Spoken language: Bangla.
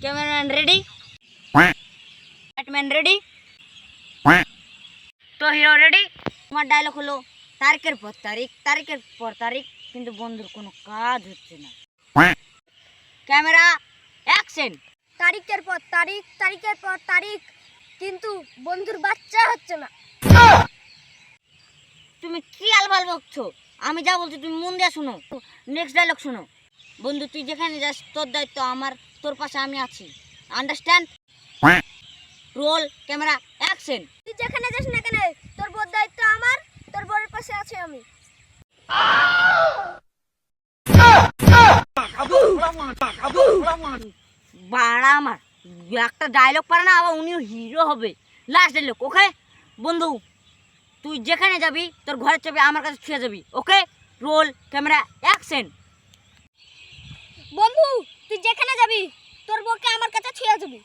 कैमरामैन रेडी, बैटमैन रेडी, तो हिरो रेडी। তোমার ডায়লগ হলো তারিখের পর তারিখ কিন্তু বন্ধুর কোনো কাজ হচ্ছে না। Camera action. তারিখের পর তারিখ কিন্তু বন্ধুর বাচ্চা হচ্ছে না। তুমি কি আলবাল বকছো? আমি যা বলছি তুমি মন দিয়ে শোনো। নেক্সট ডায়লগ শোনো। বন্ধু তুই যেখানে যাস তোর দায়িত্ব আমার, তোর পাশে আমি আছি, আন্ডারস্ট্যান্ড? Roll camera action. তুই যেখানে যাস না কেন তোর বড় দায়িত্ব আমার, তোর বড়ের পাশে আছি আমি। বাড়া আমার একটা ডায়লগ পারে না, আবার উনিও হিরো হবে। লাস্ট ডায়লগ, ওকে? বন্ধু তুই যেখানে যাবি তোর ঘরের চাবি আমার কাছে ছুঁয়ে যাবি, ওকে? Roll camera action. বন্ধু তুই যেখানে যাবি তোর বউকে আমার কাছে ছেড়ে যাবি।